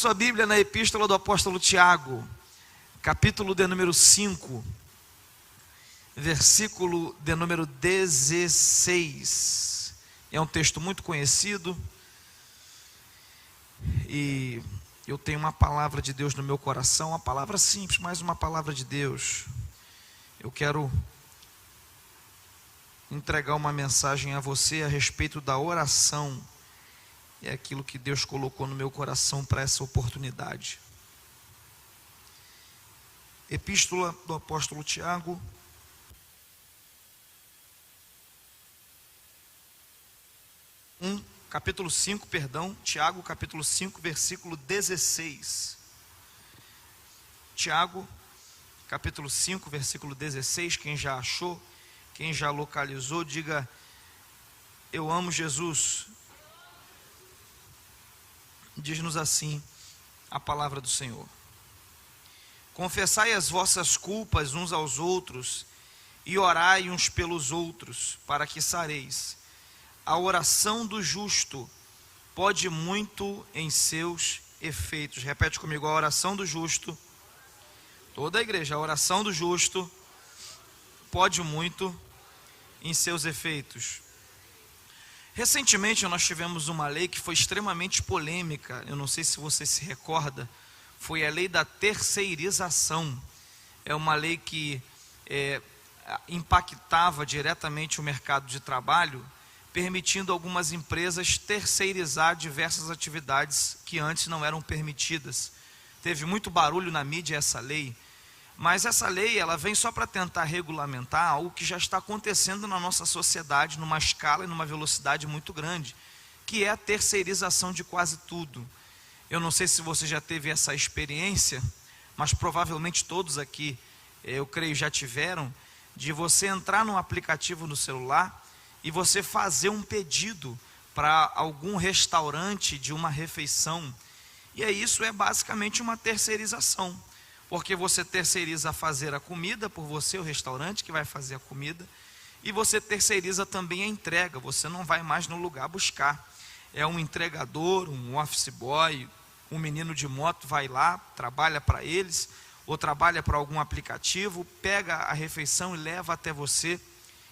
sua Bíblia na Epístola do apóstolo Tiago, capítulo de número 5, versículo de número 16. É um texto muito conhecido e eu tenho uma palavra de Deus no meu coração, uma palavra simples, mas uma palavra de Deus. Eu quero entregar uma mensagem a você a respeito da oração. É aquilo que Deus colocou no meu coração para essa oportunidade. Epístola do apóstolo Tiago, capítulo 5, Tiago, capítulo 5, versículo 16. Tiago, capítulo 5, versículo 16, quem já achou, quem já localizou, diga: eu amo Jesus. Diz-nos assim a palavra do Senhor: confessai as vossas culpas uns aos outros e orai uns pelos outros, para que sareis. A oração do justo pode muito em seus efeitos. Repete comigo: a oração do justo. Toda a igreja: a oração do justo pode muito em seus efeitos. Recentemente nós tivemos uma lei que foi extremamente polêmica. Eu não sei se você se recorda. Foi a lei da terceirização. É uma lei que impactava diretamente o mercado de trabalho, permitindo algumas empresas terceirizar diversas atividades que antes não eram permitidas. Teve muito barulho na mídia essa lei, mas essa lei ela vem só para tentar regulamentar algo que já está acontecendo na nossa sociedade numa escala e numa velocidade muito grande, que é a terceirização de quase tudo. Eu não sei se você já teve essa experiência, mas provavelmente todos aqui, eu creio, já tiveram, de você entrar num aplicativo no celular e você fazer um pedido para algum restaurante de uma refeição. E isso é basicamente uma terceirização, porque você terceiriza fazer a comida por você, o restaurante que vai fazer a comida, e você terceiriza também a entrega. Você não vai mais no lugar buscar. É um entregador, um office boy, um menino de moto vai lá, trabalha para eles, ou trabalha para algum aplicativo, pega a refeição e leva até você.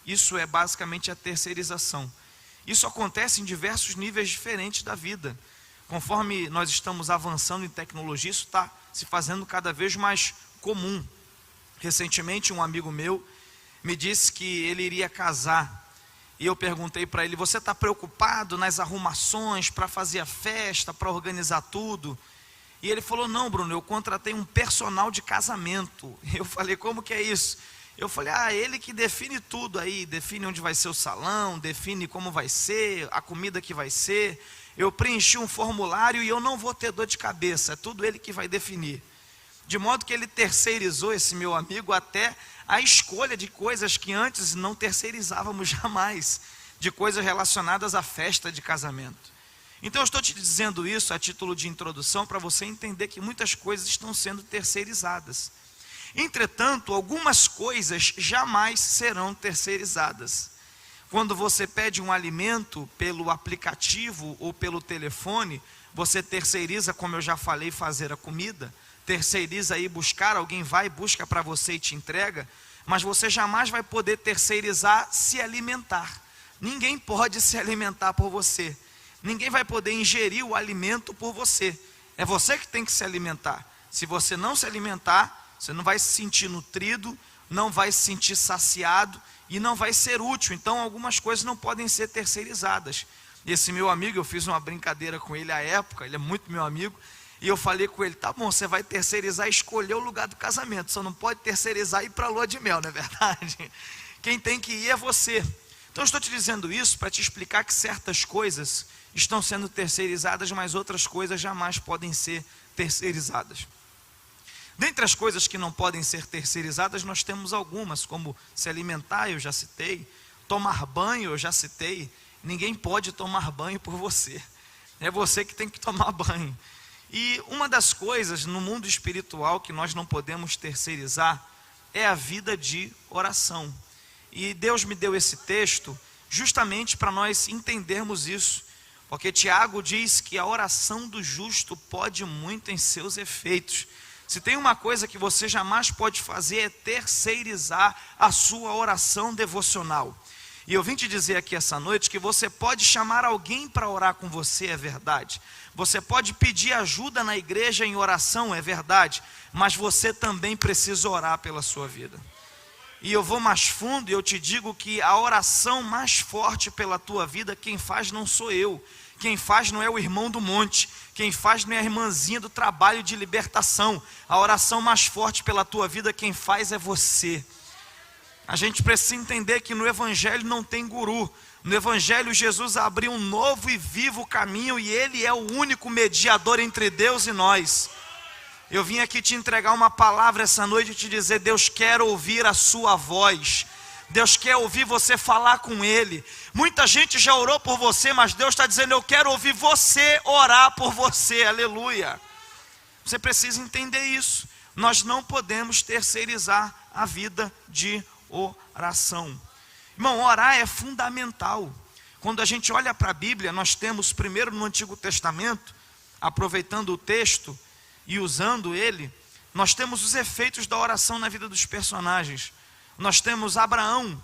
Isso é basicamente a terceirização. Isso acontece em diversos níveis diferentes da vida. Conforme nós estamos avançando em tecnologia, isso está se fazendo cada vez mais comum. Recentemente um amigo meu me disse que ele iria casar. E eu perguntei para ele: você está preocupado nas arrumações para fazer a festa, para organizar tudo? E ele falou: não, Bruno, eu contratei um personal de casamento. Eu falei: como que é isso? Eu falei: ele que define tudo aí, define onde vai ser o salão, define como vai ser, a comida que vai ser. Eu preenchi um formulário e eu não vou ter dor de cabeça, é tudo ele que vai definir. De modo que ele terceirizou, esse meu amigo, até a escolha de coisas que antes não terceirizávamos jamais, de coisas relacionadas à festa de casamento. Então eu estou te dizendo isso a título de introdução para você entender que muitas coisas estão sendo terceirizadas. Entretanto, algumas coisas jamais serão terceirizadas. Quando você pede um alimento pelo aplicativo ou pelo telefone, você terceiriza, como eu já falei, fazer a comida, terceiriza ir buscar, alguém vai, busca para você e te entrega, mas você jamais vai poder terceirizar se alimentar. Ninguém pode se alimentar por você, ninguém vai poder ingerir o alimento por você, é você que tem que se alimentar. Se você não se alimentar, você não vai se sentir nutrido, não vai se sentir saciado e não vai ser útil. Então algumas coisas não podem ser terceirizadas. Esse meu amigo, eu fiz uma brincadeira com ele à época, ele é muito meu amigo, e eu falei com ele: tá bom, você vai terceirizar e escolher o lugar do casamento, só não pode terceirizar e ir para a lua de mel, não é verdade? Quem tem que ir é você. Então eu estou te dizendo isso para te explicar que certas coisas estão sendo terceirizadas, mas outras coisas jamais podem ser terceirizadas. Dentre as coisas que não podem ser terceirizadas, nós temos algumas, como se alimentar, eu já citei, tomar banho, eu já citei. Ninguém pode tomar banho por você, é você que tem que tomar banho. E uma das coisas no mundo espiritual que nós não podemos terceirizar é a vida de oração. E Deus me deu esse texto justamente para nós entendermos isso, Porque Tiago diz que a oração do justo pode muito em seus efeitos. Se tem uma coisa que você jamais pode fazer é terceirizar a sua oração devocional. E eu vim te dizer aqui essa noite que você pode chamar alguém para orar com você, é verdade. Você pode pedir ajuda na igreja em oração, é verdade. Mas você também precisa orar pela sua vida. E eu vou mais fundo e eu te digo que a oração mais forte pela tua vida, quem faz não sou eu. Quem faz não é o irmão do monte. Quem faz não é a irmãzinha do trabalho de libertação. A oração mais forte pela tua vida, quem faz é você. A gente precisa entender que no Evangelho não tem guru. No Evangelho Jesus abriu um novo e vivo caminho e Ele é o único mediador entre Deus e nós. Eu vim aqui te entregar uma palavra essa noite e te dizer: Deus quer ouvir a sua voz. Deus quer ouvir você falar com Ele. Muita gente já orou por você, mas Deus está dizendo: eu quero ouvir você orar por você, aleluia. Você precisa entender isso. Nós não podemos terceirizar a vida de oração. Irmão, orar é fundamental. Quando a gente olha para a Bíblia, nós temos primeiro no Antigo Testamento, aproveitando o texto e usando ele, nós temos os efeitos da oração na vida dos personagens. Nós temos Abraão,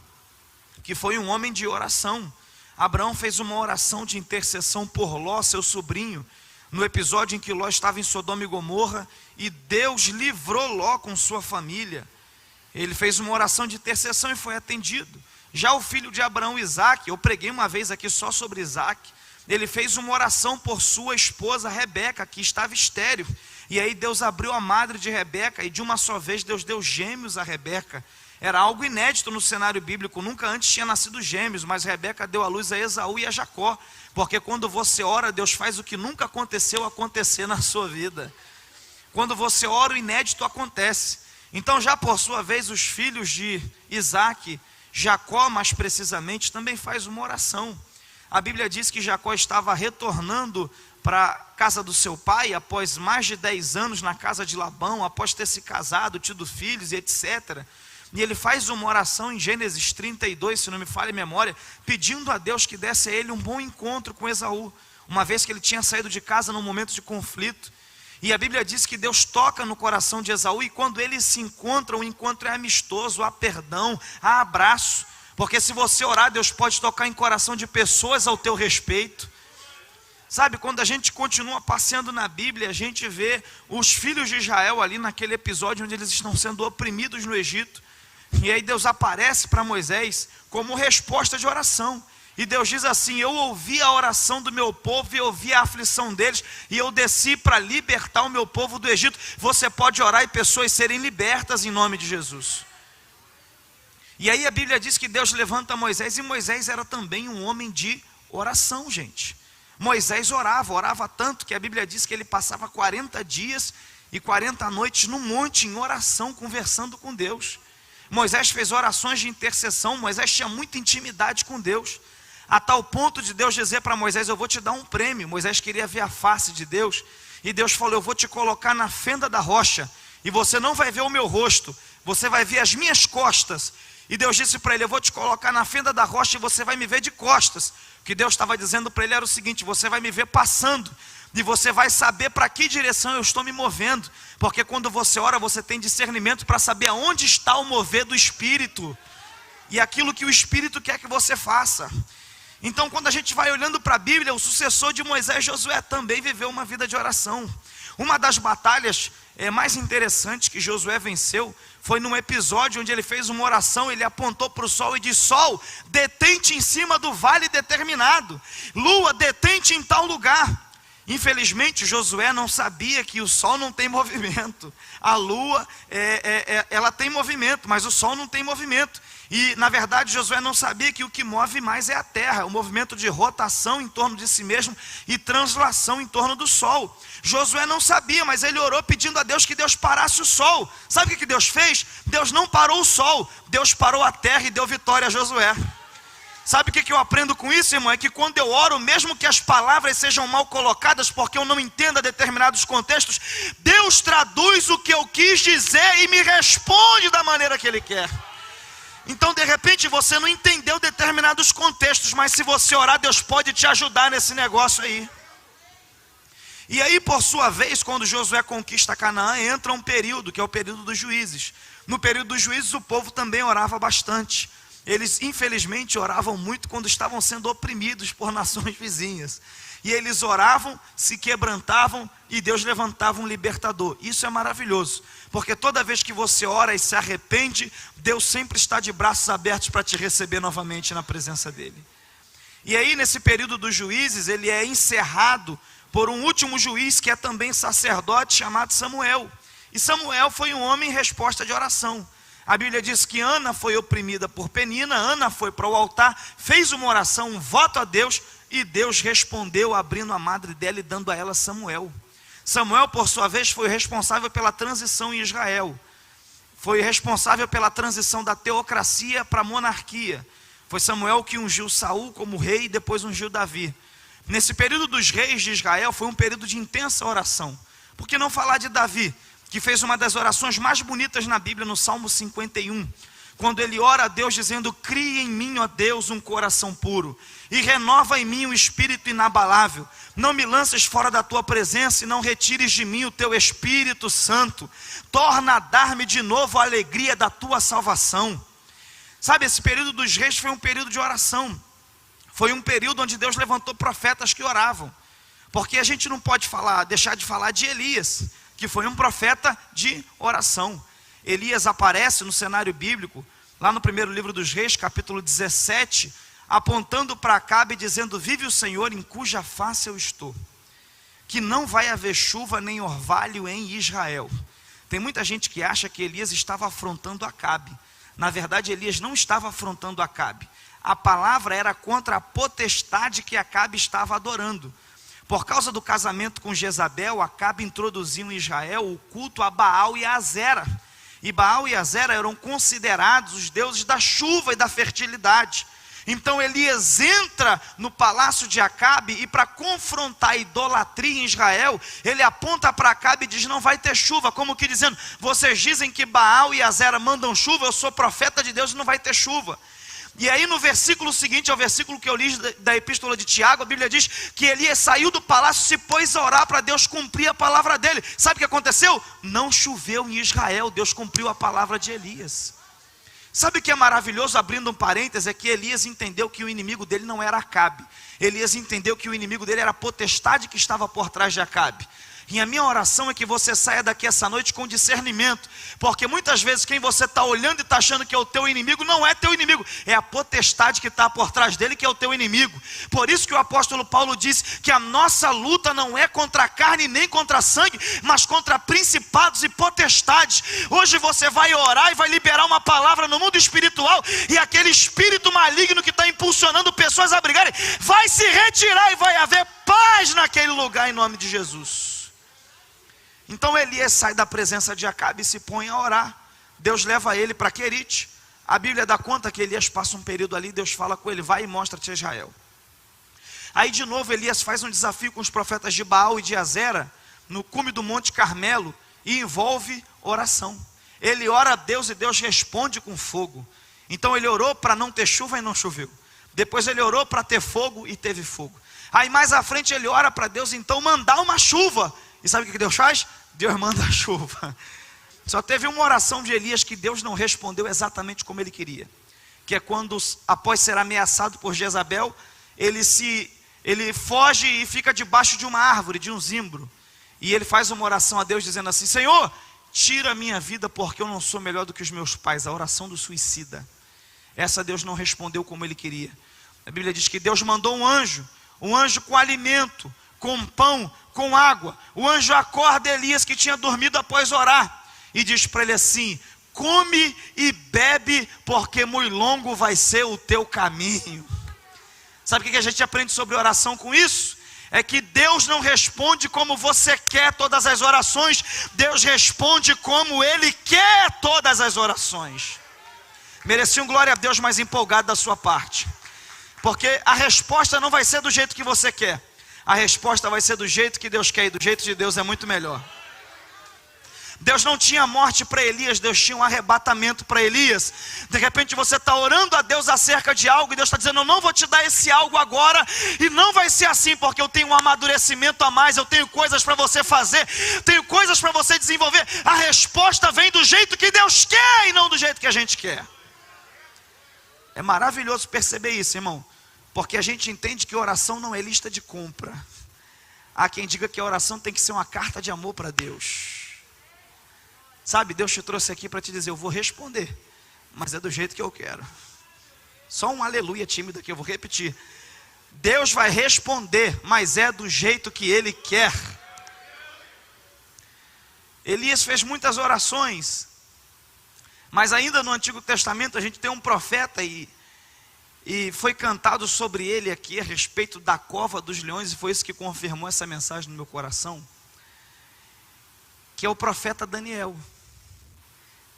que foi um homem de oração. Abraão fez uma oração de intercessão por Ló, seu sobrinho, no episódio em que Ló estava em Sodoma e Gomorra, e Deus livrou Ló com sua família. Ele fez uma oração de intercessão e foi atendido. Já o filho de Abraão, Isaque, eu preguei uma vez aqui só sobre Isaque, ele fez uma oração por sua esposa Rebeca, que estava estéril, e aí Deus abriu a madre de Rebeca, e de uma só vez Deus deu gêmeos a Rebeca. Era algo inédito no cenário bíblico, nunca antes tinha nascido gêmeos, mas Rebeca deu à luz a Esaú e a Jacó, porque quando você ora, Deus faz o que nunca aconteceu acontecer na sua vida. Quando você ora, o inédito acontece. Então, já por sua vez, os filhos de Isaque, Jacó mais precisamente, também faz uma oração. A Bíblia diz que Jacó estava retornando para a casa do seu pai, após mais de 10 anos na casa de Labão, após ter se casado, tido filhos e etc., e ele faz uma oração em Gênesis 32, se não me falha a memória, pedindo a Deus que desse a ele um bom encontro com Esaú, uma vez que ele tinha saído de casa num momento de conflito. E a Bíblia diz que Deus toca no coração de Esaú, e quando eles se encontram, o encontro é amistoso, há perdão, há abraço. Porque se você orar, Deus pode tocar em coração de pessoas ao teu respeito. Sabe, quando a gente continua passeando na Bíblia, a gente vê os filhos de Israel ali naquele episódio onde eles estão sendo oprimidos no Egito. E aí Deus aparece para Moisés como resposta de oração. E Deus diz assim: eu ouvi a oração do meu povo e ouvi a aflição deles, e eu desci para libertar o meu povo do Egito. Você pode orar e pessoas serem libertas em nome de Jesus. E aí a Bíblia diz que Deus levanta Moisés, e Moisés era também um homem de oração, gente. Moisés orava tanto que a Bíblia diz que ele passava 40 dias e 40 noites no monte em oração, conversando com Deus. Moisés fez orações de intercessão. Moisés tinha muita intimidade com Deus, a tal ponto de Deus dizer para Moisés: eu vou te dar um prêmio. Moisés queria ver a face de Deus, e Deus falou: eu vou te colocar na fenda da rocha, e você não vai ver o meu rosto, você vai ver as minhas costas. E Deus disse para ele: eu vou te colocar na fenda da rocha e você vai me ver de costas. O que Deus estava dizendo para ele era o seguinte: você vai me ver passando, e você vai saber para que direção eu estou me movendo, porque quando você ora, você tem discernimento para saber aonde está o mover do Espírito, e aquilo que o Espírito quer que você faça. Então, quando a gente vai olhando para a Bíblia, o sucessor de Moisés, Josué, também viveu uma vida de oração. Uma das batalhas mais interessantes que Josué venceu foi num episódio onde ele fez uma oração. Ele apontou para o sol e disse: sol, detente em cima do vale determinado, lua, detente em tal lugar. Infelizmente, Josué não sabia que o sol não tem movimento. A lua, ela tem movimento, mas o sol não tem movimento. E, na verdade, Josué não sabia que o que move mais é a terra, o movimento de rotação em torno de si mesmo e translação em torno do sol. Josué não sabia, mas ele orou pedindo a Deus que Deus parasse o sol. Sabe o que Deus fez? Deus não parou o sol, Deus parou a terra e deu vitória a Josué. Sabe o que eu aprendo com isso, irmão? É que quando eu oro, mesmo que as palavras sejam mal colocadas, porque eu não entenda determinados contextos, Deus traduz o que eu quis dizer e me responde da maneira que Ele quer. Então, de repente, você não entendeu determinados contextos, mas se você orar, Deus pode te ajudar nesse negócio aí. E aí, por sua vez, quando Josué conquista Canaã, entra um período, que é o período dos juízes. No período dos juízes, o povo também orava bastante. Eles, infelizmente, oravam muito quando estavam sendo oprimidos por nações vizinhas. E eles oravam, se quebrantavam e Deus levantava um libertador. Isso é maravilhoso, porque toda vez que você ora e se arrepende, Deus sempre está de braços abertos para te receber novamente na presença dele. E aí, nesse período dos juízes, ele é encerrado por um último juiz que é também sacerdote, chamado Samuel. E Samuel foi um homem em resposta de oração. A Bíblia diz que Ana foi oprimida por Penina, Ana foi para o altar, fez uma oração, um voto a Deus, e Deus respondeu abrindo a madre dela e dando a ela Samuel. Samuel, por sua vez, foi responsável pela transição em Israel. Foi responsável pela transição da teocracia para a monarquia. Foi Samuel que ungiu Saul como rei e depois ungiu Davi. Nesse período dos reis de Israel foi um período de intensa oração. Por que não falar de Davi, que fez uma das orações mais bonitas na Bíblia, no Salmo 51, quando ele ora a Deus dizendo: cria em mim, ó Deus, um coração puro, e renova em mim um espírito inabalável. Não me lances fora da tua presença, e não retires de mim o teu Espírito Santo. Torna a dar-me de novo a alegria da tua salvação. Sabe, esse período dos reis foi um período de oração. Foi um período onde Deus levantou profetas que oravam. Porque a gente não pode deixar de falar de Elias, que foi um profeta de oração. Elias aparece no cenário bíblico, lá no primeiro livro dos reis, capítulo 17, apontando para Acabe, dizendo: vive o Senhor em cuja face eu estou, que não vai haver chuva nem orvalho em Israel. Tem muita gente que acha que Elias estava afrontando Acabe. Na verdade, Elias não estava afrontando Acabe. A palavra era contra a potestade que Acabe estava adorando. Por causa do casamento com Jezabel, Acabe introduziu em Israel o culto a Baal e a Azera. E Baal e Azera eram considerados os deuses da chuva e da fertilidade. Então Elias entra no palácio de Acabe e, para confrontar a idolatria em Israel, ele aponta para Acabe e diz: não vai ter chuva, como que dizendo: vocês dizem que Baal e Azera mandam chuva, eu sou profeta de Deus e não vai ter chuva. E aí no versículo seguinte, é o versículo que eu li da epístola de Tiago, a Bíblia diz que Elias saiu do palácio e se pôs a orar para Deus cumprir a palavra dele. Sabe o que aconteceu? Não choveu em Israel, Deus cumpriu a palavra de Elias. Sabe o que é maravilhoso, abrindo um parênteses, é que Elias entendeu que o inimigo dele não era Acabe. Elias entendeu que o inimigo dele era a potestade que estava por trás de Acabe. E a minha oração é que você saia daqui essa noite com discernimento, porque muitas vezes quem você está olhando e está achando que é o teu inimigo, não é teu inimigo, é a potestade que está por trás dele que é o teu inimigo. Por isso que o apóstolo Paulo diz que a nossa luta não é contra a carne nem contra sangue, mas contra principados e potestades. Hoje você vai orar e vai liberar uma palavra no mundo espiritual, e aquele espírito maligno que está impulsionando pessoas a brigarem, vai se retirar e vai haver paz naquele lugar em nome de Jesus. Então Elias sai da presença de Acabe e se põe a orar. Deus leva ele para Querite. A Bíblia dá conta que Elias passa um período ali, Deus fala com ele: vai e mostra-te Israel. Aí de novo Elias faz um desafio com os profetas de Baal e de Azera, no cume do Monte Carmelo, e envolve oração. Ele ora a Deus e Deus responde com fogo. Então ele orou para não ter chuva e não choveu. Depois ele orou para ter fogo e teve fogo. Aí mais à frente ele ora para Deus então mandar uma chuva. E sabe o que Deus faz? Deus manda a chuva. Só teve uma oração de Elias que Deus não respondeu exatamente como ele queria, que é quando, após ser ameaçado por Jezabel, ele foge e fica debaixo de uma árvore, de um zimbro. E ele faz uma oração a Deus dizendo assim: Senhor, tira a minha vida porque eu não sou melhor do que os meus pais. A oração do suicida. Essa Deus não respondeu como ele queria. A Bíblia diz que Deus mandou um anjo com alimento, com pão, com água. O anjo acorda Elias, que tinha dormido após orar, e diz para ele assim: come e bebe, porque muito longo vai ser o teu caminho. Sabe o que a gente aprende sobre oração com isso? É que Deus não responde como você quer todas as orações, Deus responde como Ele quer todas as orações. Merecia um glória a Deus mais empolgado da sua parte, porque a resposta não vai ser do jeito que você quer, a resposta vai ser do jeito que Deus quer, e do jeito de Deus é muito melhor. Deus não tinha morte para Elias, Deus tinha um arrebatamento para Elias. De repente você está orando a Deus acerca de algo, e Deus está dizendo: eu não vou te dar esse algo agora, e não vai ser assim, porque eu tenho um amadurecimento a mais, eu tenho coisas para você fazer, tenho coisas para você desenvolver. A resposta vem do jeito que Deus quer, e não do jeito que a gente quer. É maravilhoso perceber isso, irmão, porque a gente entende que oração não é lista de compra. Há quem diga que a oração tem que ser uma carta de amor para Deus. Sabe, Deus te trouxe aqui para te dizer: eu vou responder, mas é do jeito que eu quero. Só um aleluia tímido aqui, eu vou repetir. Deus vai responder, mas é do jeito que Ele quer. Elias fez muitas orações, mas ainda no Antigo Testamento a gente tem um profeta, e foi cantado sobre ele aqui a respeito da cova dos leões, e foi isso que confirmou essa mensagem no meu coração, que é o profeta Daniel,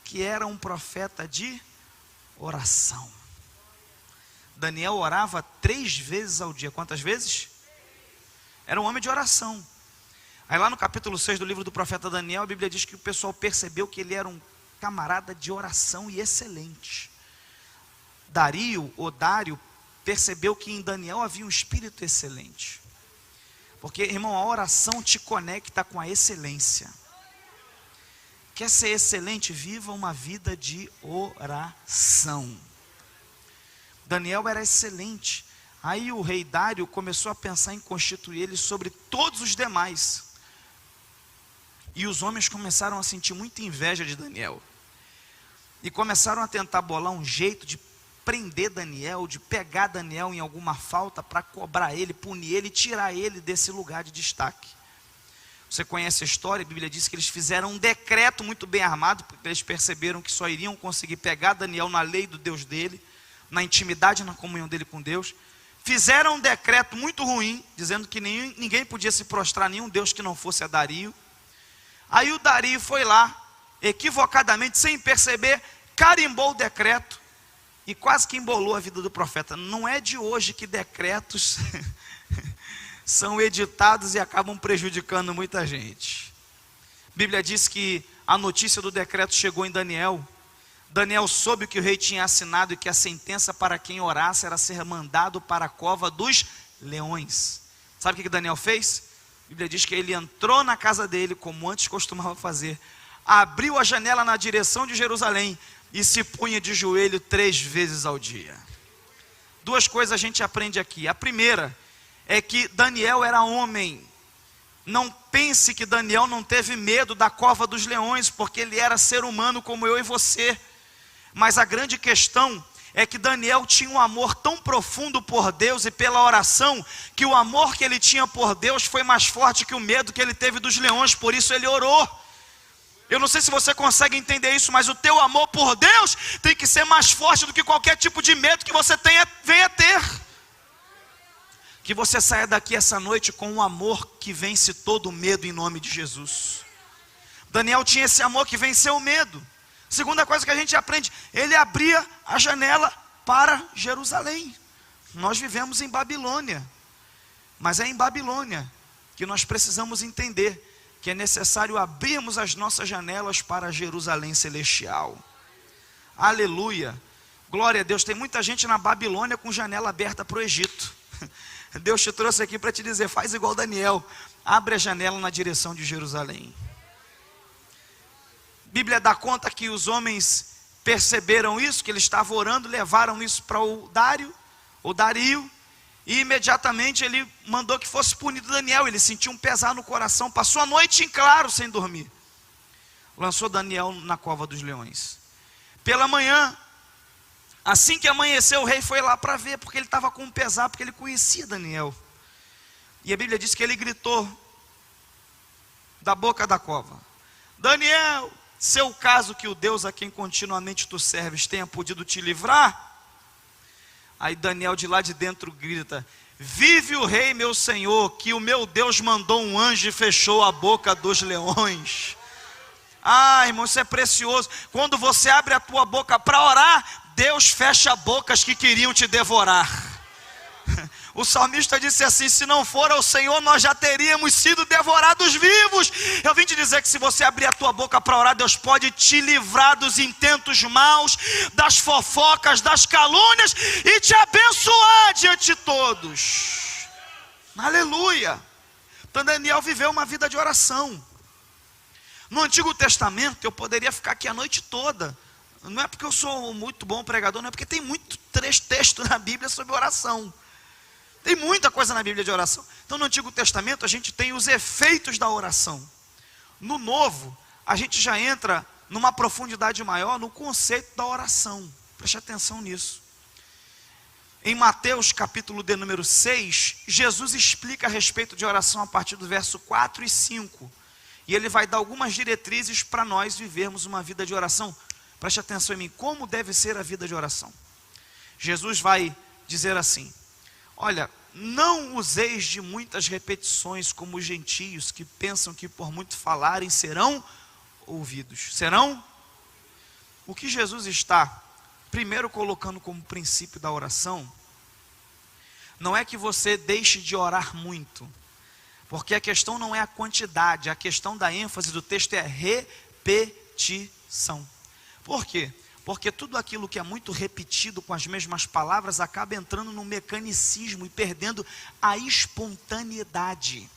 que era um profeta de oração. Daniel orava 3 vezes ao dia. Quantas vezes? Era um homem de oração. Aí lá no capítulo 6 do livro do profeta Daniel, a Bíblia diz que o pessoal percebeu que ele era um camarada de oração e excelente. Dário percebeu que em Daniel havia um espírito excelente. Porque, irmão, a oração te conecta com a excelência. Quer ser excelente? Viva uma vida de oração. Daniel era excelente. Aí o rei Dário começou a pensar em constituir ele sobre todos os demais. E os homens começaram a sentir muita inveja de Daniel. E começaram a tentar bolar um jeito de prender Daniel, de pegar Daniel em alguma falta para cobrar ele, punir ele e tirar ele desse lugar de destaque. Você conhece a história, a Bíblia diz que eles fizeram um decreto muito bem armado, porque eles perceberam que só iriam conseguir pegar Daniel na lei do Deus dele, na intimidade, na comunhão dele com Deus. Fizeram um decreto muito ruim, dizendo que ninguém podia se prostrar a nenhum Deus que não fosse a Dario. Aí o Dario foi lá, equivocadamente, sem perceber, carimbou o decreto e quase que embolou a vida do profeta. Não é de hoje que decretos são editados e acabam prejudicando muita gente. A Bíblia diz que a notícia do decreto chegou em Daniel. Daniel soube que o rei tinha assinado e que a sentença para quem orasse era ser mandado para a cova dos leões. Sabe o que Daniel fez? A Bíblia diz que ele entrou na casa dele, como antes costumava fazer, abriu a janela na direção de Jerusalém e se punha de joelho 3 vezes ao dia. 2 coisas a gente aprende aqui. A primeira é que Daniel era homem. Não pense que Daniel não teve medo da cova dos leões, porque ele era ser humano como eu e você. Mas a grande questão é que Daniel tinha um amor tão profundo por Deus e pela oração, que o amor que ele tinha por Deus foi mais forte que o medo que ele teve dos leões, por isso ele orou. Eu não sei se você consegue entender isso, mas o teu amor por Deus tem que ser mais forte do que qualquer tipo de medo que você venha ter. Que você saia daqui essa noite com um amor que vence todo o medo em nome de Jesus. Daniel tinha esse amor que venceu o medo. Segunda coisa que a gente aprende, ele abria a janela para Jerusalém. Nós vivemos em Babilônia, mas é em Babilônia que nós precisamos entender que é necessário abrirmos as nossas janelas para Jerusalém celestial. Aleluia, glória a Deus. Tem muita gente na Babilônia com janela aberta para o Egito. Deus te trouxe aqui para te dizer: faz igual Daniel, abre a janela na direção de Jerusalém. A Bíblia dá conta que os homens perceberam isso, que ele estava orando, levaram isso para o Dario, e imediatamente ele mandou que fosse punido Daniel. Ele sentiu um pesar no coração, passou a noite em claro sem dormir. Lançou Daniel na cova dos leões. Pela manhã, assim que amanheceu, o rei foi lá para ver, porque ele estava com um pesar, porque ele conhecia Daniel. E a Bíblia diz que ele gritou da boca da cova: Daniel, se é o caso que o Deus a quem continuamente tu serves tenha podido te livrar. Aí Daniel de lá de dentro grita: vive o rei meu senhor, que o meu Deus mandou um anjo e fechou a boca dos leões. Ah, irmão, isso é precioso. Quando você abre a tua boca para orar, Deus fecha bocas que queriam te devorar. O salmista disse assim: se não for ao Senhor, nós já teríamos sido devorados vivos. Eu vim te dizer que se você abrir a tua boca para orar, Deus pode te livrar dos intentos maus, das fofocas, das calúnias e te abençoar diante de todos. Aleluia. Então Daniel viveu uma vida de oração. No Antigo Testamento, eu poderia ficar aqui a noite toda. Não é porque eu sou muito bom pregador, não é porque tem muito texto na Bíblia sobre oração. Tem muita coisa na Bíblia de oração. Então no Antigo Testamento a gente tem os efeitos da oração. No Novo, a gente já entra numa profundidade maior no conceito da oração. Preste atenção nisso. Em Mateus capítulo de número 6, Jesus explica a respeito de oração a partir do verso 4 e 5. E ele vai dar algumas diretrizes para nós vivermos uma vida de oração. Preste atenção em mim, como deve ser a vida de oração. Jesus vai dizer assim: olha, não useis de muitas repetições como os gentios que pensam que por muito falarem serão ouvidos. Serão? O que Jesus está primeiro colocando como princípio da oração, não é que você deixe de orar muito, porque a questão não é a quantidade, a questão da ênfase do texto é a repetição. Por quê? Porque tudo aquilo que é muito repetido com as mesmas palavras acaba entrando no mecanicismo e perdendo a espontaneidade.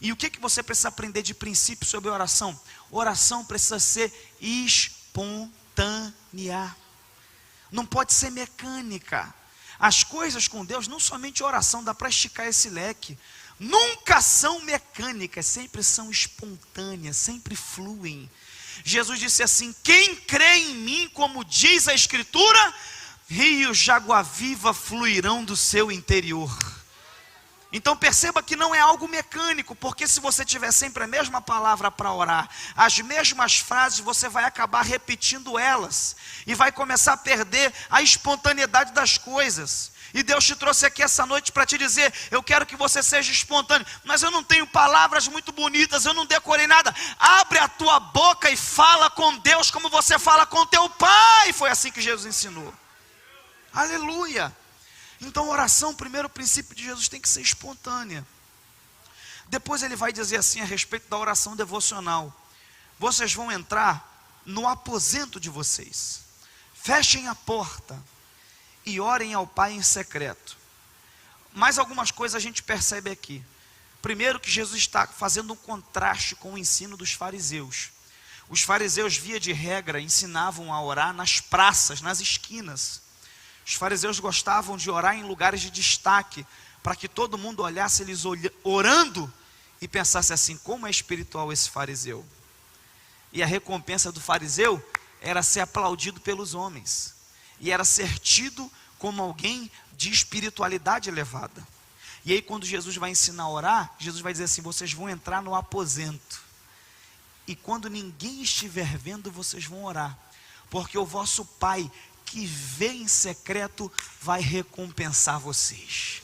E o que você precisa aprender de princípio sobre oração? Oração precisa ser espontânea. Não pode ser mecânica. As coisas com Deus, não somente oração, dá para esticar esse leque. Nunca são mecânicas, sempre são espontâneas, sempre fluem. Jesus disse assim: quem crê em mim, como diz a Escritura, rios de água viva fluirão do seu interior. Então perceba que não é algo mecânico, porque se você tiver sempre a mesma palavra para orar, as mesmas frases, você vai acabar repetindo elas, e vai começar a perder a espontaneidade das coisas. E Deus te trouxe aqui essa noite para te dizer: eu quero que você seja espontâneo, mas eu não tenho palavras muito bonitas, eu não decorei nada. Abre a tua boca e fala com Deus como você fala com teu pai. Foi assim que Jesus ensinou. Aleluia. Então oração, o primeiro princípio de Jesus, tem que ser espontânea. Depois ele vai dizer assim a respeito da oração devocional: vocês vão entrar no aposento de vocês, fechem a porta e orem ao Pai em secreto. Mais algumas coisas a gente percebe aqui. Primeiro, que Jesus está fazendo um contraste com o ensino dos fariseus. Os fariseus, via de regra, ensinavam a orar nas praças, nas esquinas. Os fariseus gostavam de orar em lugares de destaque, para que todo mundo olhasse eles orando e pensasse assim: como é espiritual esse fariseu. E a recompensa do fariseu era ser aplaudido pelos homens, e era ser tido como alguém de espiritualidade elevada. E aí quando Jesus vai ensinar a orar, Jesus vai dizer assim: vocês vão entrar no aposento, e quando ninguém estiver vendo, vocês vão orar, porque o vosso Pai que vê em secreto vai recompensar vocês.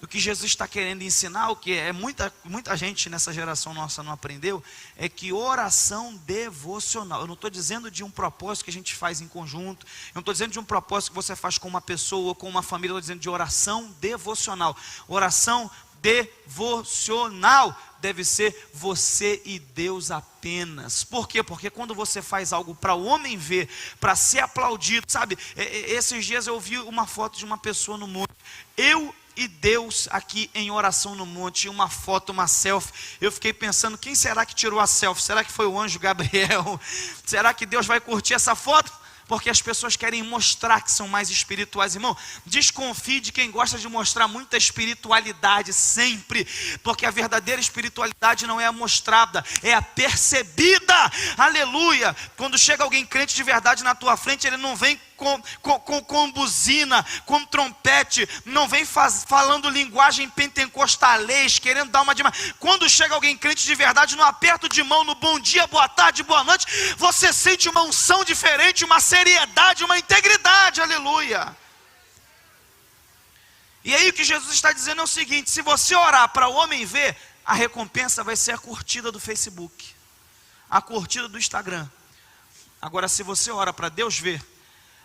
O que Jesus está querendo ensinar, o que é muita gente nessa geração nossa não aprendeu, é que oração devocional. Eu não estou dizendo de um propósito que a gente faz em conjunto, eu não estou dizendo de um propósito que você faz com uma pessoa ou com uma família, eu estou dizendo de oração devocional. Oração devocional deve ser você e Deus apenas. Por quê? Porque quando você faz algo para o homem ver, para ser aplaudido, sabe? Esses dias eu vi uma foto de uma pessoa no monte, eu e Deus aqui em oração no monte, uma foto, uma selfie. Eu fiquei pensando: quem será que tirou a selfie? Será que foi o anjo Gabriel? Será que Deus vai curtir essa foto? Porque as pessoas querem mostrar que são mais espirituais. Irmão, desconfie de quem gosta de mostrar muita espiritualidade sempre, porque a verdadeira espiritualidade não é a mostrada, é a percebida. Aleluia. Quando chega alguém crente de verdade na tua frente, ele não vem com buzina, com trompete, não vem falando linguagem pentecostalês, querendo dar uma de... Quando chega alguém crente de verdade, no aperto de mão, no bom dia, boa tarde, boa noite, você sente uma unção diferente, uma seriedade, uma integridade. Aleluia. E aí o que Jesus está dizendo é o seguinte: se você orar para o homem ver, a recompensa vai ser a curtida do Facebook, a curtida do Instagram. Agora, se você ora para Deus ver,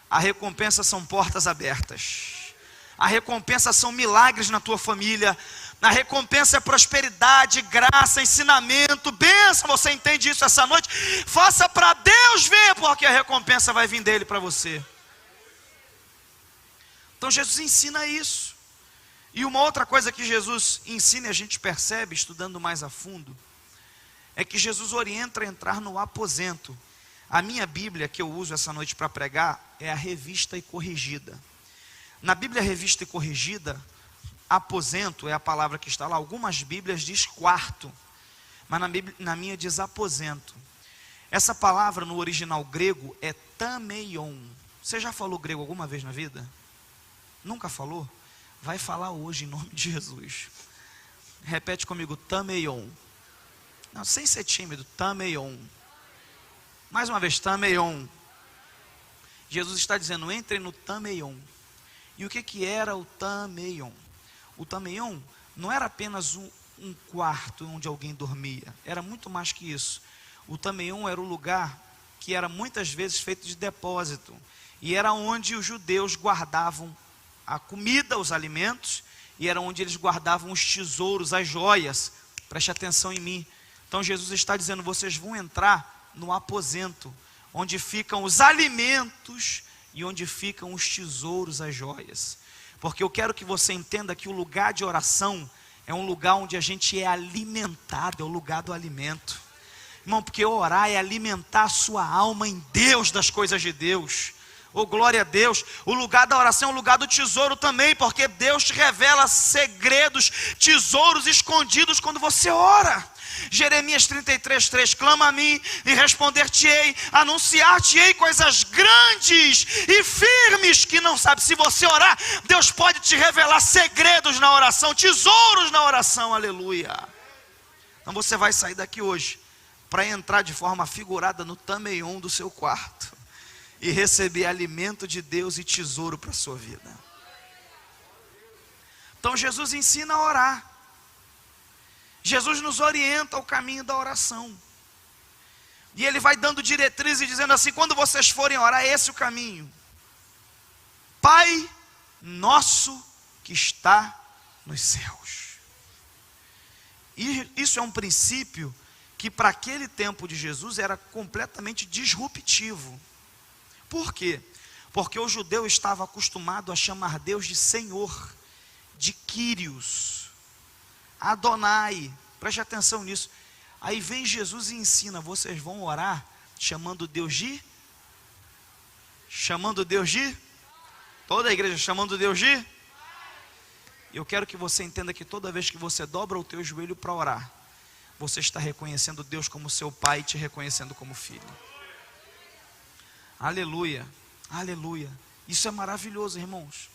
a recompensa são portas abertas. A recompensa são milagres na tua família. A recompensa é prosperidade, graça, ensinamento, bênção. Você entende isso essa noite? Faça para Deus ver, porque a recompensa vai vir dele para você. Então Jesus ensina isso. E uma outra coisa que Jesus ensina, e a gente percebe estudando mais a fundo, é que Jesus orienta a entrar no aposento. A minha Bíblia que eu uso essa noite para pregar é a Revista e Corrigida. Na Bíblia Revista e Corrigida, aposento é a palavra que está lá. Algumas Bíblias diz quarto, mas na minha diz aposento. Essa palavra no original grego é tameion. Você já falou grego alguma vez na vida? Nunca falou? Vai falar hoje em nome de Jesus. Repete comigo, tameion. Não, sem ser tímido, tameion. Mais uma vez, tameion. Jesus está dizendo, entre no tameion. E o que era o tameion? O tameion não era apenas um quarto onde alguém dormia. Era muito mais que isso. O tameion era o lugar que era muitas vezes feito de depósito. E era onde os judeus guardavam a comida, os alimentos. E era onde eles guardavam os tesouros, as joias. Preste atenção em mim. Então Jesus está dizendo, vocês vão entrar no aposento, onde ficam os alimentos e onde ficam os tesouros, as joias. Porque eu quero que você entenda que o lugar de oração é um lugar onde a gente é alimentado, é o lugar do alimento. Irmão, porque orar é alimentar a sua alma em Deus, das coisas de Deus. Oh, glória a Deus. O lugar da oração é o lugar do tesouro também, porque Deus te revela segredos, tesouros escondidos quando você ora. Jeremias 33:3, clama a mim e responder-te-ei, anunciar-te-ei coisas grandes e firmes que não sabe. Se você orar, Deus pode te revelar segredos na oração, tesouros na oração, aleluia. Então você vai sair daqui hoje para entrar de forma figurada no tameion do seu quarto e receber alimento de Deus e tesouro para a sua vida. Então Jesus ensina a orar. Jesus nos orienta ao caminho da oração. E Ele vai dando diretrizes dizendo assim, quando vocês forem orar, esse é o caminho. Pai nosso que está nos céus. E isso é um princípio que para aquele tempo de Jesus era completamente disruptivo. Por quê? Porque o judeu estava acostumado a chamar Deus de Senhor, de Kyrios, Adonai. Preste atenção nisso. Aí vem Jesus e ensina, vocês vão orar chamando Deus de? Toda a igreja chamando Deus de? Eu quero que você entenda que toda vez que você dobra o teu joelho para orar, você está reconhecendo Deus como seu Pai e te reconhecendo como filho. Aleluia, aleluia. Isso é maravilhoso, irmãos.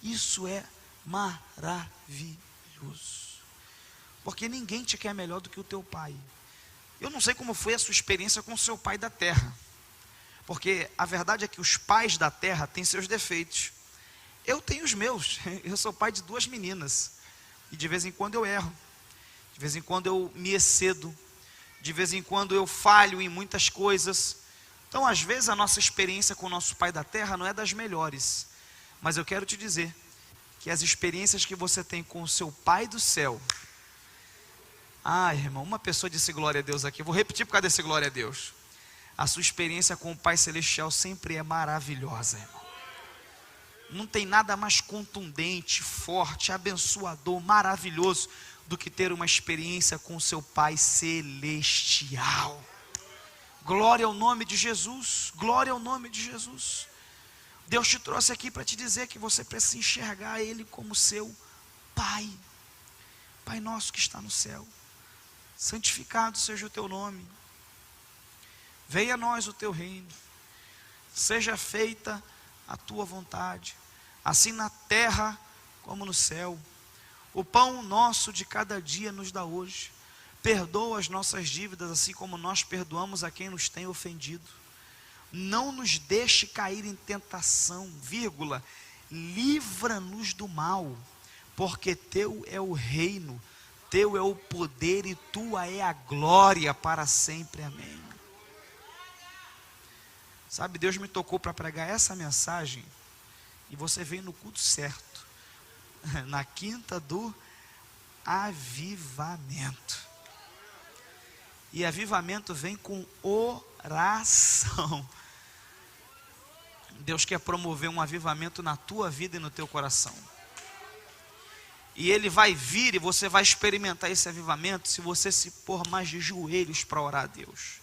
Isso é maravilhoso. Porque ninguém te quer melhor do que o teu pai. Eu não sei como foi a sua experiência com o seu pai da terra. Porque a verdade é que os pais da terra têm seus defeitos. Eu tenho os meus. Eu sou pai de 2 meninas. E de vez em quando eu erro. De vez em quando eu me excedo. De vez em quando eu falho em muitas coisas. Então, às vezes, a nossa experiência com o nosso pai da terra não é das melhores. Mas eu quero te dizer que as experiências que você tem com o seu pai do céu... Ah, irmão, uma pessoa disse glória a Deus aqui. Eu vou repetir por causa desse glória a Deus. A sua experiência com o Pai Celestial sempre é maravilhosa, irmão. Não tem nada mais contundente, forte, abençoador, maravilhoso do que ter uma experiência com o seu Pai Celestial. Glória ao nome de Jesus. Glória ao nome de Jesus. Deus te trouxe aqui para te dizer que você precisa enxergar Ele como seu Pai. Pai nosso que está no céu, santificado seja o teu nome. Venha a nós o teu reino. Seja feita a tua vontade, assim na terra como no céu. O pão nosso de cada dia nos dá hoje. Perdoa as nossas dívidas, assim como nós perdoamos a quem nos tem ofendido. Não nos deixe cair em tentação, vírgula, livra-nos do mal, porque teu é o reino, teu é o poder e tua é a glória para sempre, amém. Sabe, Deus me tocou para pregar essa mensagem, e você veio no culto certo. Na quinta do avivamento. E avivamento vem com oração. Deus quer promover um avivamento na tua vida e no teu coração. E ele vai vir e você vai experimentar esse avivamento se você se pôr mais de joelhos para orar a Deus.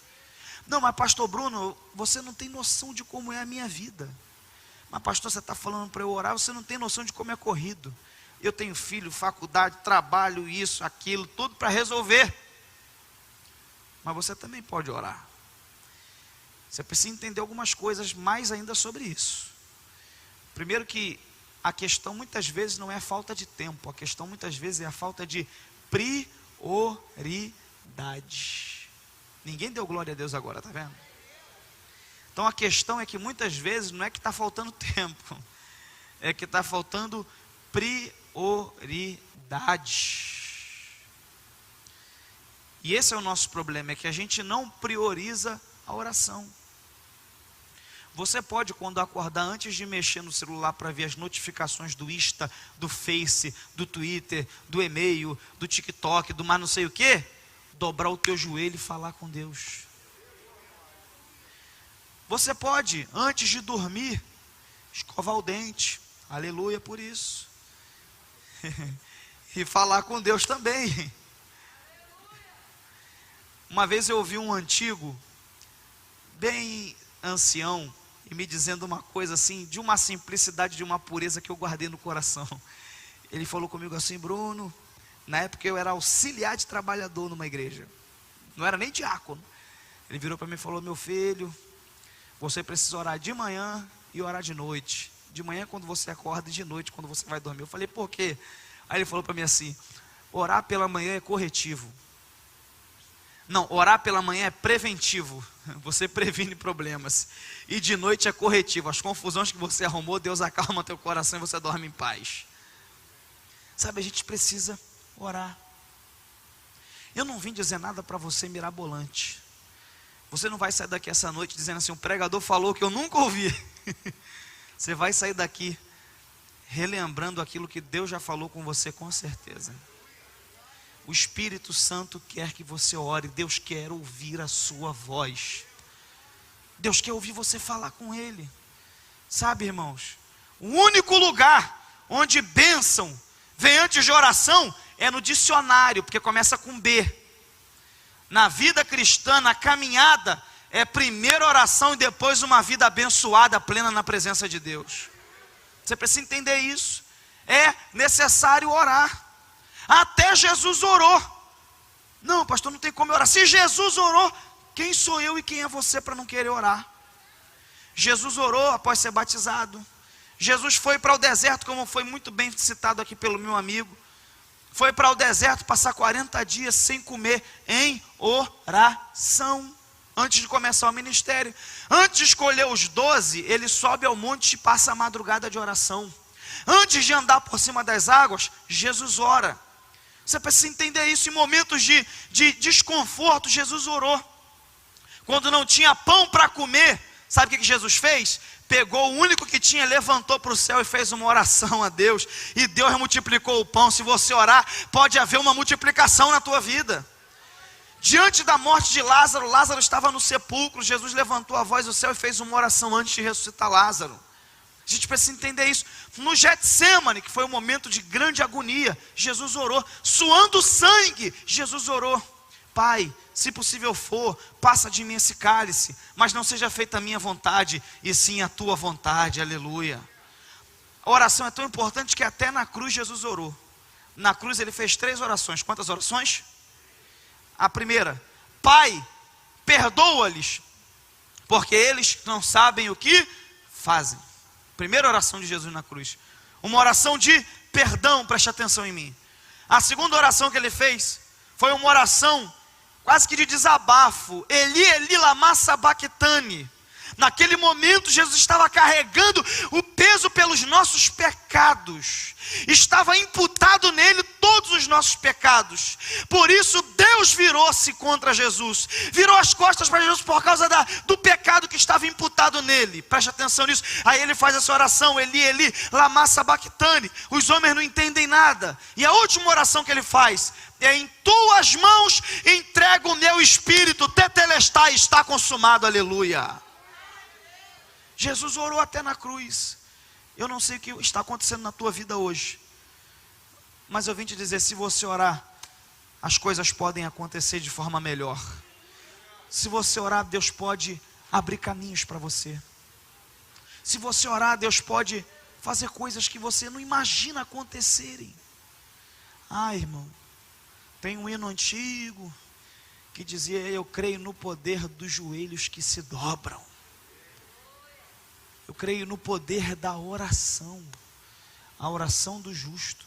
Não, mas pastor Bruno, você não tem noção de como é a minha vida. Mas pastor, você está falando para eu orar, você não tem noção de como é corrido. Eu tenho filho, faculdade, trabalho, isso, aquilo, tudo para resolver. Mas você também pode orar. Você precisa entender algumas coisas mais ainda sobre isso. Primeiro que a questão muitas vezes não é a falta de tempo, a questão muitas vezes é a falta de prioridade. Ninguém deu glória a Deus agora, tá vendo? Então a questão é que muitas vezes não é que está faltando tempo, é que está faltando prioridade. E esse é o nosso problema, é que a gente não prioriza a oração. Você pode, quando acordar, antes de mexer no celular para ver as notificações do Insta, do Face, do Twitter, do e-mail, do TikTok, do mais não sei o que, dobrar o teu joelho e falar com Deus. Você pode, antes de dormir, escovar o dente, aleluia por isso, e falar com Deus também. Uma vez eu ouvi um antigo, bem ancião, e me dizendo uma coisa assim, de uma simplicidade, de uma pureza que eu guardei no coração. Ele falou comigo assim: Bruno, na época eu era auxiliar de trabalhador numa igreja, não era nem diácono. Ele virou para mim e falou: meu filho, você precisa orar de manhã e orar de noite. De manhã quando você acorda e de noite quando você vai dormir. Eu falei: por quê? Aí ele falou para mim assim: orar pela manhã é corretivo. Não, orar pela manhã é preventivo, você previne problemas. E de noite é corretivo, as confusões que você arrumou, Deus acalma teu coração e você dorme em paz. Sabe, a gente precisa orar. Eu não vim dizer nada para você mirabolante. Você não vai sair daqui essa noite dizendo assim: um pregador falou que eu nunca ouvi. Você vai sair daqui relembrando aquilo que Deus já falou com você, com certeza. O Espírito Santo quer que você ore. Deus quer ouvir a sua voz. Deus quer ouvir você falar com Ele. Sabe, irmãos, o único lugar onde bênção vem antes de oração é no dicionário, porque começa com B. Na vida cristã, na caminhada, é primeiro oração e depois uma vida abençoada, plena na presença de Deus. Você precisa entender isso. É necessário orar. Até Jesus orou. Não, pastor, não tem como orar. Se Jesus orou, quem sou eu e quem é você para não querer orar? Jesus orou após ser batizado. Jesus foi para o deserto, como foi muito bem citado aqui pelo meu amigo. Foi para o deserto passar 40 dias sem comer, em oração, antes de começar o ministério. Antes de escolher os 12, ele sobe ao monte e passa a madrugada de oração. Antes de andar por cima das águas, Jesus ora. Você precisa entender isso. Em momentos de desconforto, Jesus orou. Quando não tinha pão para comer, sabe o que Jesus fez? Pegou o único que tinha, levantou para o céu e fez uma oração a Deus. E Deus multiplicou o pão. Se você orar, pode haver uma multiplicação na tua vida. Diante da morte de Lázaro, Lázaro estava no sepulcro. Jesus levantou a voz do céu e fez uma oração antes de ressuscitar Lázaro. A gente precisa entender isso. No Getsêmani, que foi um momento de grande agonia, Jesus orou. Suando sangue, Jesus orou: Pai, se possível for, passa de mim esse cálice, mas não seja feita a minha vontade, e sim a tua vontade. Aleluia. A oração é tão importante que até na cruz Jesus orou. Na cruz ele fez 3 orações. Quantas orações? A primeira: Pai, perdoa-lhes, porque eles não sabem o que fazem. Primeira oração de Jesus na cruz. Uma oração de perdão, preste atenção em mim. A segunda oração que ele fez foi uma oração quase que de desabafo. Eli, Eli, lama sabachthani. Naquele momento Jesus estava carregando o peso pelos nossos pecados. Estava imputado nele todos os nossos pecados. Por isso Deus Deus virou-se contra Jesus, virou as costas para Jesus por causa do pecado que estava imputado nele. Preste atenção nisso. Aí ele faz essa oração: Eli, Eli, lama sabachthani. Os homens não entendem nada. E a última oração que ele faz é: em tuas mãos entrego o meu espírito, tetelestai, está consumado, aleluia. Jesus orou até na cruz. Eu não sei o que está acontecendo na tua vida hoje, mas eu vim te dizer: se você orar, as coisas podem acontecer de forma melhor. Se você orar, Deus pode abrir caminhos para você. Se você orar, Deus pode fazer coisas que você não imagina acontecerem. Ah, irmão, tem um hino antigo que dizia: eu creio no poder dos joelhos que se dobram. Eu creio no poder da oração. A oração do justo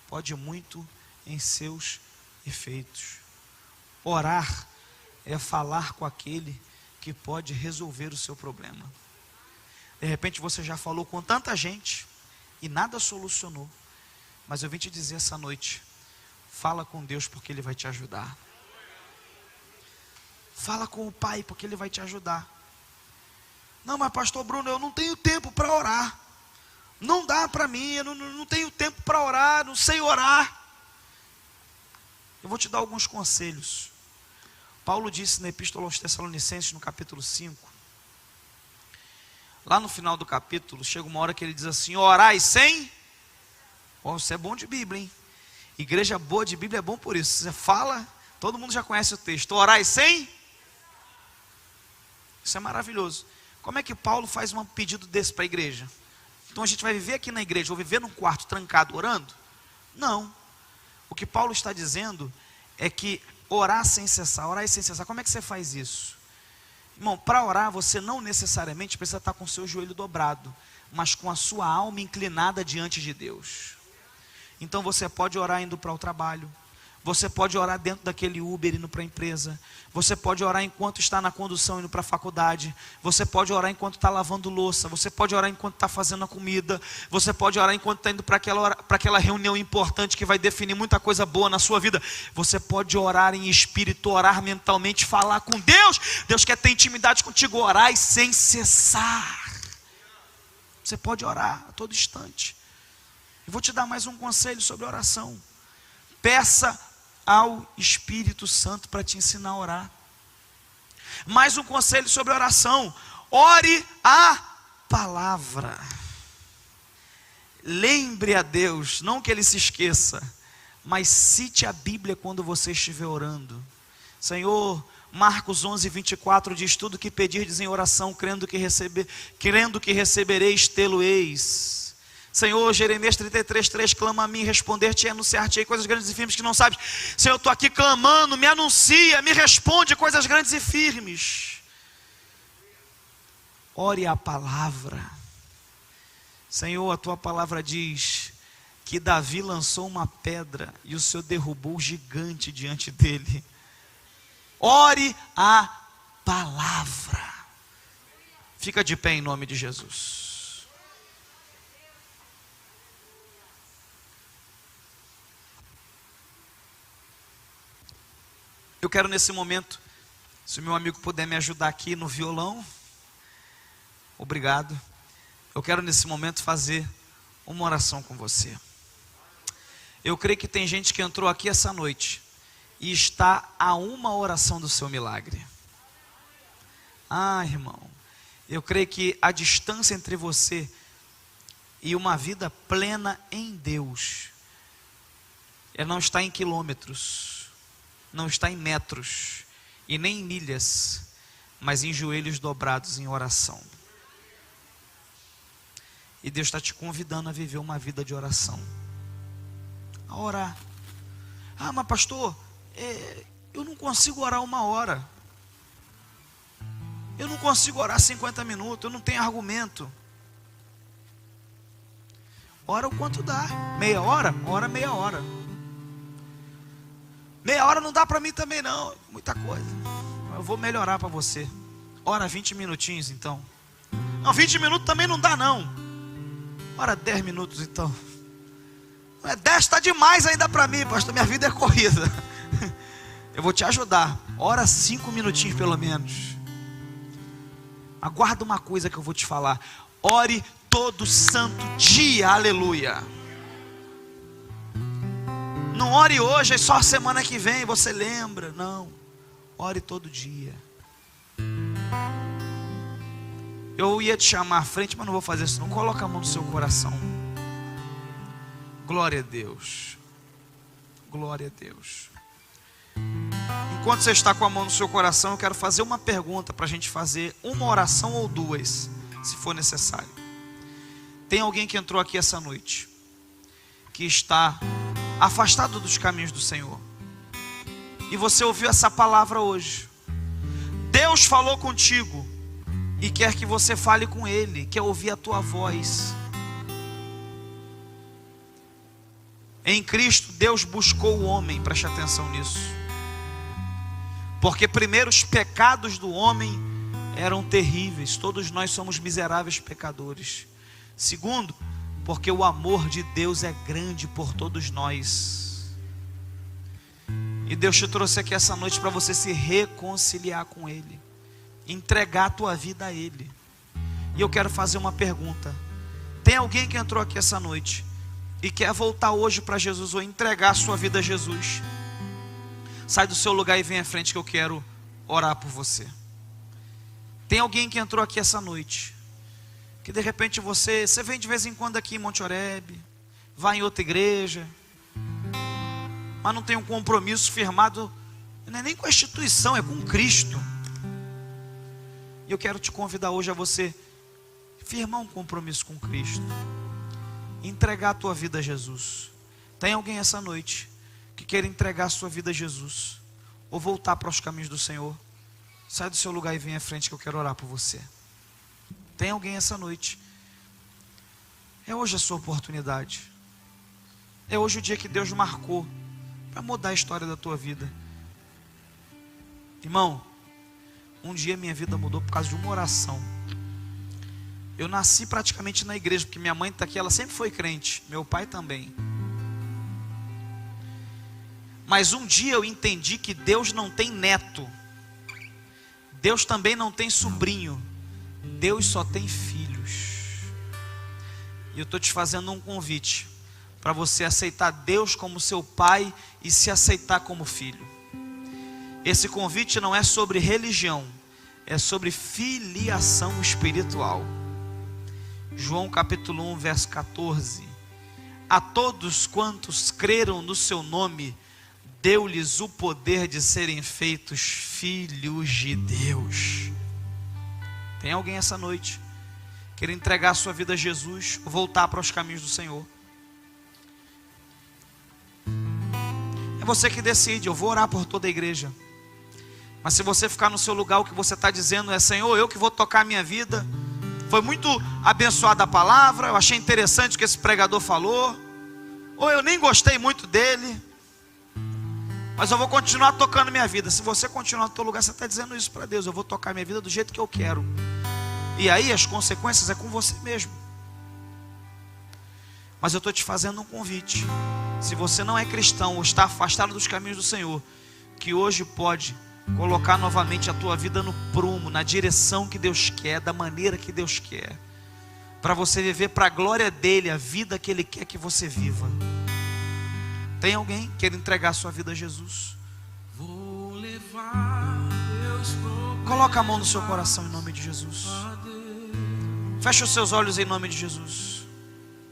pode muito em seus efeitos. Orar é falar com aquele que pode resolver o seu problema. De repente você já falou com tanta gente e nada solucionou, mas eu vim te dizer essa noite: fala com Deus, porque Ele vai te ajudar. Fala com o Pai, porque Ele vai te ajudar. Não, mas pastor Bruno, eu não tenho tempo para orar. Não dá para mim, eu não tenho tempo para orar, não sei orar. Eu vou te dar alguns conselhos. Paulo disse na Epístola aos Tessalonicenses, no capítulo 5. Lá no final do capítulo, chega uma hora que ele diz assim: orai sem... Oh, isso é bom de Bíblia, hein? Igreja boa de Bíblia é bom por isso. Você fala, todo mundo já conhece o texto. Orai sem... Isso é maravilhoso. Como é que Paulo faz um pedido desse para a igreja? Então a gente vai viver aqui na igreja, ou viver num quarto trancado orando? Não. O que Paulo está dizendo é que orar sem cessar. Como é que você faz isso? Irmão, para orar você não necessariamente precisa estar com o seu joelho dobrado, mas com a sua alma inclinada diante de Deus. Então você pode orar indo para o trabalho. Você pode orar dentro daquele Uber indo para a empresa. Você pode orar enquanto está na condução indo para a faculdade. Você pode orar enquanto está lavando louça. Você pode orar enquanto está fazendo a comida. Você pode orar enquanto está indo para aquela reunião importante que vai definir muita coisa boa na sua vida. Você pode orar em espírito, orar mentalmente, falar com Deus. Deus quer ter intimidade contigo. Orai sem cessar. Você pode orar a todo instante. Eu vou te dar mais um conselho sobre oração. Peça ao Espírito Santo para te ensinar a orar. Mais um conselho sobre oração: ore a palavra. Lembre a Deus, não que Ele se esqueça, mas cite a Bíblia quando você estiver orando. Senhor, Marcos 11:24 diz: tudo que pedirdes em oração, crendo que recebereis, tê-lo-eis. Senhor, Jeremias 33:3, clama a mim, responder-te e anunciar-te coisas grandes e firmes que não sabes. Senhor, eu estou aqui clamando, me anuncia, me responde coisas grandes e firmes. Ore a palavra. Senhor, a tua palavra diz que Davi lançou uma pedra e o Senhor derrubou o gigante diante dele. Ore a palavra. Fica de pé em nome de Jesus. Eu quero nesse momento, se o meu amigo puder me ajudar aqui no violão, obrigado. Eu quero nesse momento fazer uma oração com você. Eu creio que tem gente que entrou aqui essa noite e está a uma oração do seu milagre. Ah, irmão, eu creio que a distância entre você e uma vida plena em Deus, ela não está em quilômetros, não está em metros e nem em milhas, mas em joelhos dobrados em oração. E Deus está te convidando a viver uma vida de oração, a orar. Ah, mas pastor, eu não consigo orar 1 hora, eu não consigo orar 50 minutos, eu não tenho argumento. Ora o quanto dá. Meia hora? Ora meia hora. Meia hora não dá para mim também não, muita coisa. Eu vou melhorar para você. Ora 20 minutinhos então. Não, 20 minutos também não dá não. Ora 10 minutos então. 10 está demais ainda para mim, pastor, minha vida é corrida. Eu vou te ajudar. Ora 5 minutinhos pelo menos. Aguarda uma coisa que eu vou te falar. Ore todo santo dia, aleluia. Não ore hoje, é só semana que vem, você lembra. Não, ore todo dia. Eu ia te chamar à frente, mas não vou fazer isso não. Coloca a mão no seu coração. Glória a Deus. Glória a Deus. Enquanto você está com a mão no seu coração, eu quero fazer uma pergunta para a gente fazer uma oração ou duas, se for necessário. Tem alguém que entrou aqui essa noite, que está afastado dos caminhos do Senhor, e você ouviu essa palavra hoje. Deus falou contigo e quer que você fale com Ele, quer ouvir a tua voz. Em Cristo, Deus buscou o homem, preste atenção nisso. Porque primeiro os pecados do homem eram terríveis, todos nós somos miseráveis pecadores. Segundo, porque o amor de Deus é grande por todos nós. E Deus te trouxe aqui essa noite para você se reconciliar com Ele, entregar a tua vida a Ele. E eu quero fazer uma pergunta. Tem alguém que entrou aqui essa noite e quer voltar hoje para Jesus, ou entregar a sua vida a Jesus? Sai do seu lugar e vem à frente que eu quero orar por você. Tem alguém que entrou aqui essa noite, que de repente você vem de vez em quando aqui em Monte Oreb, vai em outra igreja, mas não tem um compromisso firmado, não é nem com a instituição, é com Cristo. E eu quero te convidar hoje a você firmar um compromisso com Cristo, entregar a tua vida a Jesus. Tem alguém essa noite que queira entregar a sua vida a Jesus, ou voltar para os caminhos do Senhor? Sai do seu lugar e vem à frente que eu quero orar por você. Tem alguém essa noite? É hoje a sua oportunidade. É hoje o dia que Deus marcou para mudar a história da tua vida. Irmão, um dia minha vida mudou por causa de uma oração. Eu nasci praticamente na igreja, porque minha mãe está aqui, ela sempre foi crente, meu pai também. Mas um dia eu entendi que Deus não tem neto, Deus também não tem sobrinho, Deus só tem filhos. E eu estou te fazendo um convite para você aceitar Deus como seu pai e se aceitar como filho. Esse convite não é sobre religião, é sobre filiação espiritual. João capítulo 1, verso 14. A todos quantos creram no seu nome, deu-lhes o poder de serem feitos filhos de Deus. Tem alguém essa noite quer entregar a sua vida a Jesus, voltar para os caminhos do Senhor? É você que decide. Eu vou orar por toda a igreja, mas se você ficar no seu lugar, o que você está dizendo é: Senhor, eu que vou tocar a minha vida. Foi muito abençoada a palavra, eu achei interessante o que esse pregador falou, ou eu nem gostei muito dele, mas eu vou continuar tocando minha vida. Se você continuar no teu lugar, você está dizendo isso para Deus: eu vou tocar minha vida do jeito que eu quero. E aí as consequências é com você mesmo. Mas eu estou te fazendo um convite. Se você não é cristão ou está afastado dos caminhos do Senhor, que hoje pode colocar novamente a tua vida no prumo, na direção que Deus quer, da maneira que Deus quer, para você viver para a glória dele, a vida que Ele quer que você viva. Tem alguém que quer entregar a sua vida a Jesus? Vou levar Deus pro... Coloca a mão no seu coração em nome de Jesus. Fecha os seus olhos em nome de Jesus.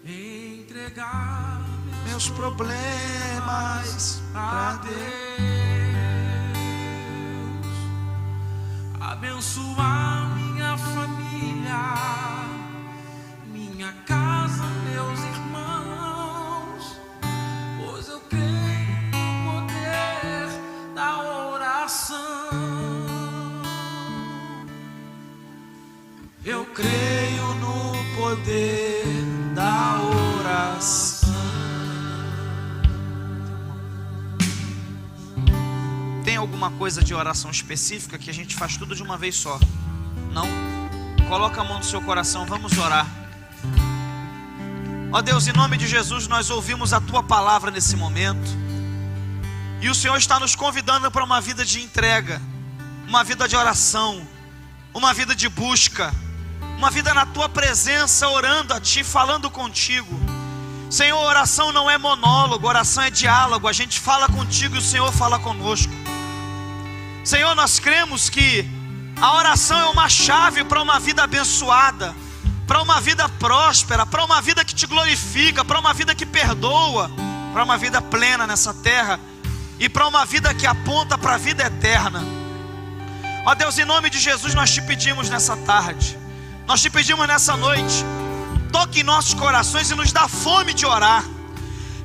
Entregar meus problemas para Deus. Abençoar minha família, minha casa, meus irmãos, pois eu creio no poder da oração. Eu creio no poder da oração. Tem alguma coisa de oração específica que a gente faz tudo de uma vez só? Não? Coloca a mão no seu coração, vamos orar. Ó Deus, em nome de Jesus, nós ouvimos a Tua palavra nesse momento. E o Senhor está nos convidando para uma vida de entrega, uma vida de oração, uma vida de busca, uma vida na tua presença, orando a ti, falando contigo. Senhor, oração não é monólogo, oração é diálogo. A gente fala contigo e o Senhor fala conosco. Senhor, nós cremos que a oração é uma chave para uma vida abençoada, para uma vida próspera, para uma vida que te glorifica, para uma vida que perdoa, para uma vida plena nessa terra e para uma vida que aponta para a vida eterna. Ó Deus, em nome de Jesus nós te pedimos nessa tarde, nós te pedimos nessa noite, toque em nossos corações e nos dá fome de orar.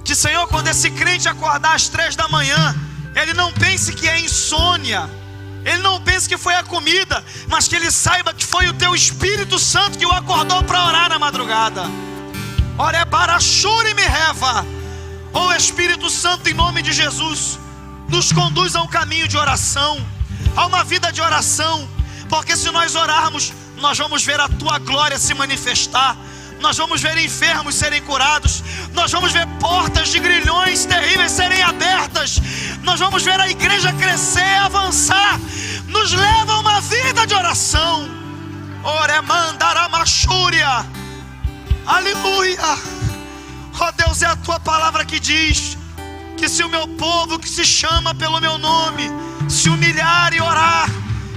Que, Senhor, quando esse crente acordar às 3 da manhã, ele não pense que é insônia, ele não pense que foi a comida, mas que ele saiba que foi o teu Espírito Santo que o acordou para orar na madrugada. Ore para Shuri me reva. Ó Espírito Santo, em nome de Jesus, nos conduz a um caminho de oração, a uma vida de oração, porque se nós orarmos, nós vamos ver a tua glória se manifestar, nós vamos ver enfermos serem curados, nós vamos ver portas de grilhões terríveis serem abertas, nós vamos ver a igreja crescer, avançar. Nos leva a uma vida de oração. Ore mandaramachúria. Aleluia. Ó Deus, é a tua palavra que diz que se o meu povo que se chama pelo meu nome se humilhar e orar,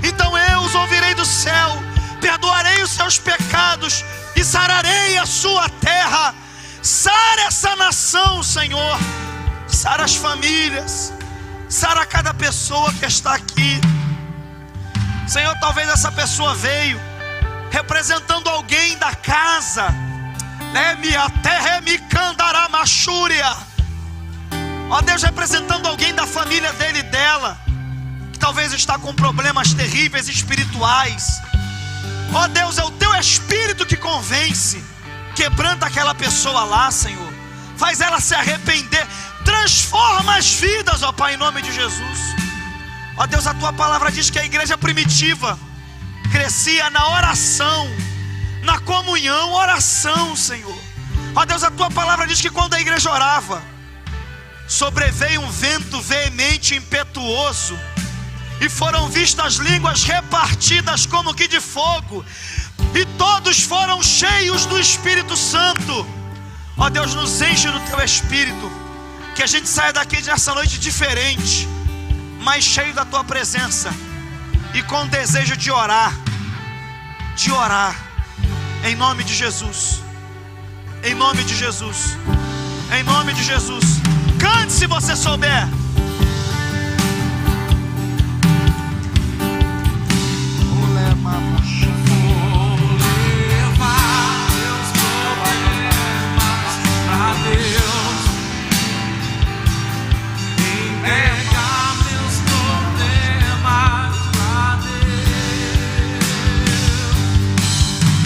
então eu os ouvirei do céu, perdoarei os seus pecados e sararei a sua terra. Sara essa nação, Senhor. Sara as famílias, sara cada pessoa que está aqui. Senhor, talvez essa pessoa veio representando alguém da casa, ó Deus, representando alguém da família dele e dela, que talvez está com problemas terríveis espirituais. Ó Deus, é o teu Espírito que convence, quebranta aquela pessoa lá, Senhor, faz ela se arrepender, transforma as vidas, ó Pai, em nome de Jesus. Ó Deus, a tua palavra diz que a igreja primitiva crescia na oração, na comunhão, oração, Senhor. Ó Deus, a tua palavra diz que quando a igreja orava, sobreveio um vento veemente e impetuoso, e foram vistas línguas repartidas como que de fogo, e todos foram cheios do Espírito Santo. Ó Deus, nos enche do teu Espírito, que a gente saia daqui nessa noite diferente, mais cheio da tua presença e com desejo de orar, em nome de Jesus, em nome de Jesus, em nome de Jesus. Cante se você souber.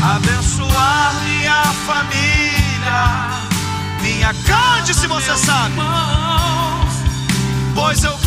Abençoar minha família, minha cante se você sabe, pois eu